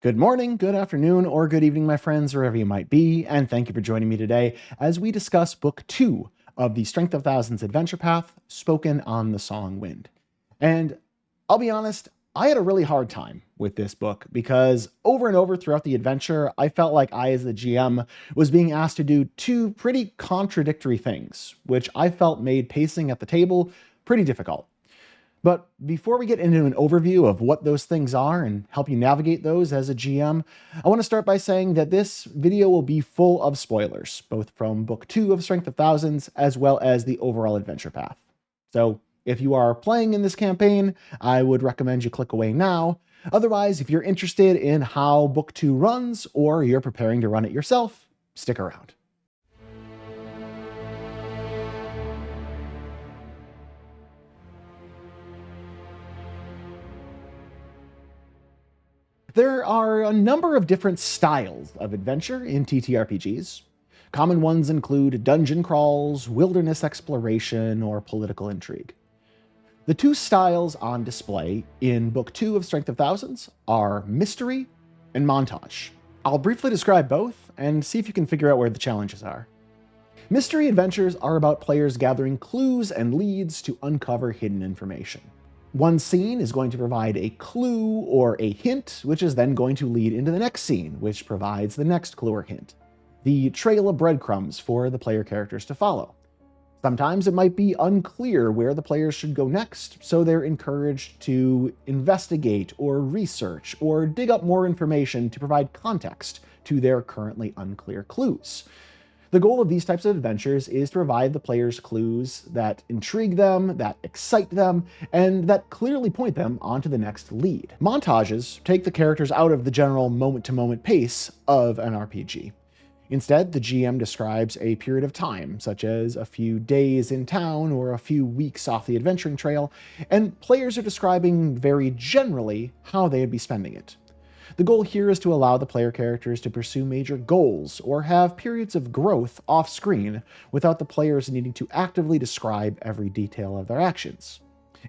Good morning, good afternoon, or good evening, my friends, wherever you might be, and thank you for joining me today as we discuss Book 2 of the Strength of Thousands Adventure Path, spoken on the song Wind. And I'll be honest, I had a really hard time with this book because over and over throughout the adventure, I felt like I, as the GM, was being asked to do two pretty contradictory things, which I felt made pacing at the table pretty difficult. But before we get into an overview of what those things are and help you navigate those as a GM, I want to start by saying that this video will be full of spoilers, both from Book 2 of Strength of Thousands as well as the overall adventure path. So if you are playing in this campaign, I would recommend you click away now. Otherwise, if you're interested in how Book 2 runs or you're preparing to run it yourself, stick around. There are a number of different styles of adventure in TTRPGs. Common ones include dungeon crawls, wilderness exploration, or political intrigue. The two styles on display in Book 2 of Strength of Thousands are mystery and montage. I'll briefly describe both and see if you can figure out where the challenges are. Mystery adventures are about players gathering clues and leads to uncover hidden information. One scene is going to provide a clue or a hint, which is then going to lead into the next scene, which provides the next clue or hint. The trail of breadcrumbs for the player characters to follow. Sometimes it might be unclear where the players should go next, so they're encouraged to investigate or research or dig up more information to provide context to their currently unclear clues. The goal of these types of adventures is to provide the players clues that intrigue them, that excite them, and that clearly point them onto the next lead. Montages take the characters out of the general moment-to-moment pace of an RPG. Instead, the GM describes a period of time, such as a few days in town or a few weeks off the adventuring trail, and players are describing very generally how they would be spending it. The goal here is to allow the player characters to pursue major goals or have periods of growth off-screen without the players needing to actively describe every detail of their actions.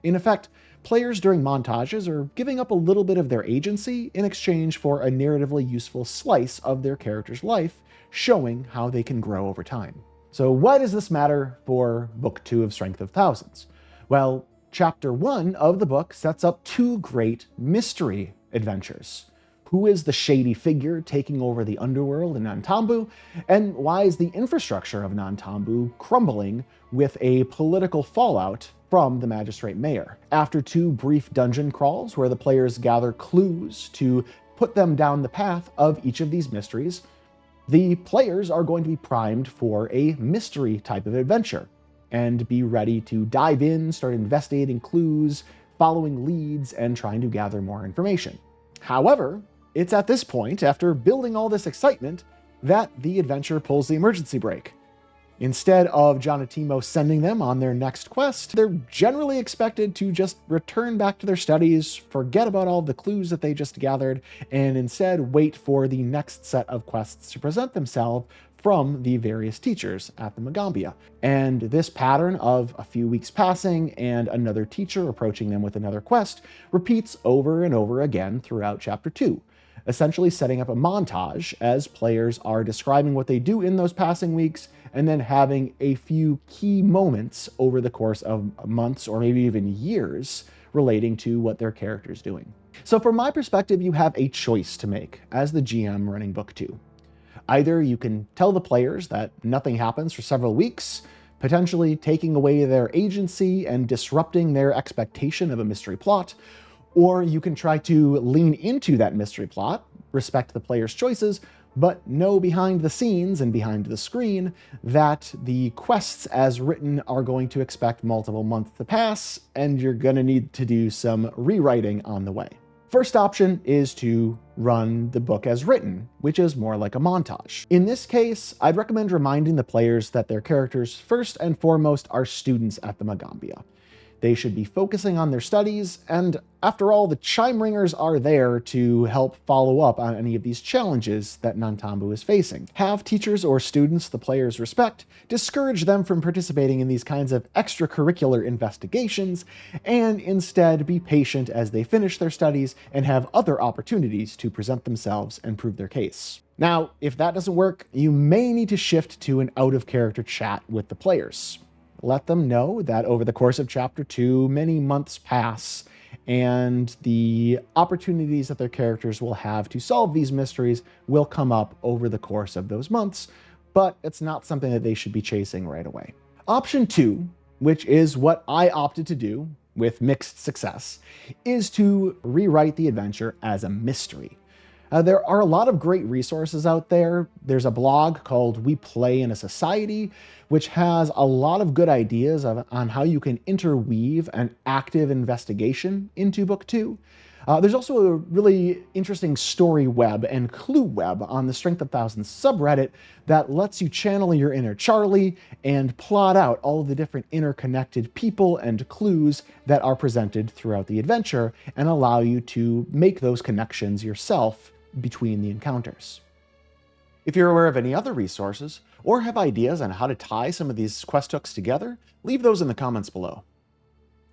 In effect, players during montages are giving up a little bit of their agency in exchange for a narratively useful slice of their character's life, showing how they can grow over time. So why does this matter for Book 2 of Strength of Thousands? Well, Chapter 1 of the book sets up two great mystery adventures. Who is the shady figure taking over the underworld in Nantambu, and why is the infrastructure of Nantambu crumbling with a political fallout from the magistrate mayor? After two brief dungeon crawls where the players gather clues to put them down the path of each of these mysteries, the players are going to be primed for a mystery type of adventure and be ready to dive in, start investigating clues, following leads, and trying to gather more information. However, it's at this point, after building all this excitement, that the adventure pulls the emergency brake. Instead of Jonatimo sending them on their next quest, they're generally expected to just return back to their studies, forget about all the clues that they just gathered, and instead wait for the next set of quests to present themselves from the various teachers at the Magambia. And this pattern of a few weeks passing and another teacher approaching them with another quest repeats over and over again throughout Chapter 2. Essentially setting up a montage as players are describing what they do in those passing weeks and then having a few key moments over the course of months or maybe even years relating to what their character's doing. So from my perspective, you have a choice to make as the GM running Book 2. Either you can tell the players that nothing happens for several weeks, potentially taking away their agency and disrupting their expectation of a mystery plot, or you can try to lean into that mystery plot, respect the player's choices, but know behind the scenes and behind the screen that the quests as written are going to expect multiple months to pass, and you're going to need to do some rewriting on the way. First option is to run the book as written, which is more like a montage. In this case, I'd recommend reminding the players that their characters first and foremost are students at the Magambia. They should be focusing on their studies, and after all, the chime ringers are there to help follow up on any of these challenges that Nantambu is facing. Have teachers or students the players respect, discourage them from participating in these kinds of extracurricular investigations, and instead be patient as they finish their studies and have other opportunities to present themselves and prove their case. Now, if that doesn't work, you may need to shift to an out-of-character chat with the players. Let them know that over the course of Chapter 2, many months pass, and the opportunities that their characters will have to solve these mysteries will come up over the course of those months, but it's not something that they should be chasing right away. Option 2, which is what I opted to do with mixed success, is to rewrite the adventure as a mystery. There are a lot of great resources out there. There's a blog called We Play in a Society, which has a lot of good ideas on how you can interweave an active investigation into Book 2. There's also a really interesting story web and clue web on the Strength of Thousands subreddit that lets you channel your inner Charlie and plot out all of the different interconnected people and clues that are presented throughout the adventure and allow you to make those connections yourself between the encounters. If you're aware of any other resources, or have ideas on how to tie some of these quest hooks together, leave those in the comments below.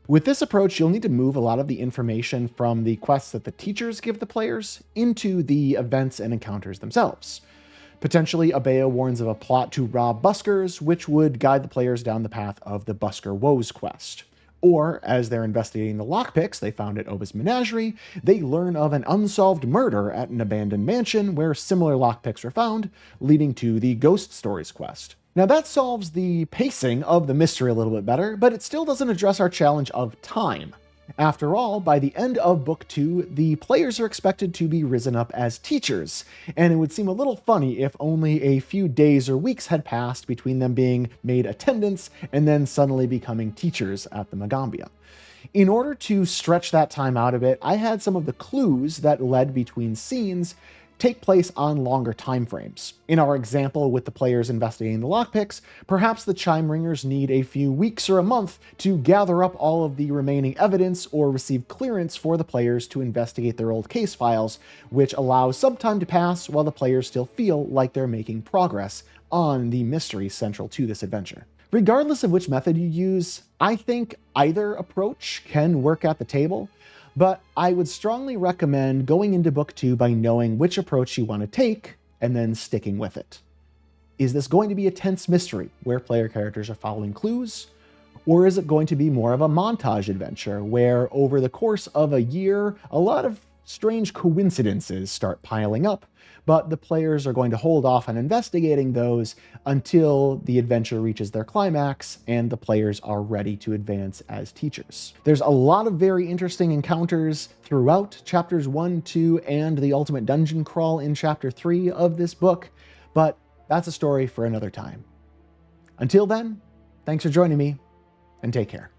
With this approach, you'll need to move a lot of the information from the quests that the teachers give the players into the events and encounters themselves. Potentially, Abea warns of a plot to rob buskers, which would guide the players down the path of the Busker Woes quest. Or, as they're investigating the lockpicks they found at Oba's menagerie, they learn of an unsolved murder at an abandoned mansion where similar lockpicks were found, leading to the Ghost Stories quest. Now that solves the pacing of the mystery a little bit better, but it still doesn't address our challenge of time. After all, by the end of Book 2, the players are expected to be risen up as teachers, and it would seem a little funny if only a few days or weeks had passed between them being made attendants and then suddenly becoming teachers at the Magambia. In order to stretch that time out a bit, I had some of the clues that led between scenes take place on longer time frames. In our example with the players investigating the lockpicks, perhaps the chime ringers need a few weeks or a month to gather up all of the remaining evidence or receive clearance for the players to investigate their old case files, which allows some time to pass while the players still feel like they're making progress on the mystery central to this adventure. Regardless of which method you use, I think either approach can work at the table, but I would strongly recommend going into Book 2 by knowing which approach you want to take and then sticking with it. Is this going to be a tense mystery where player characters are following clues? Or is it going to be more of a montage adventure where over the course of a year, a lot of strange coincidences start piling up, but the players are going to hold off on investigating those until the adventure reaches their climax and the players are ready to advance as teachers. There's a lot of very interesting encounters throughout chapters 1, 2, and the ultimate dungeon crawl in chapter 3 of this book, but that's a story for another time. Until then, thanks for joining me, and take care.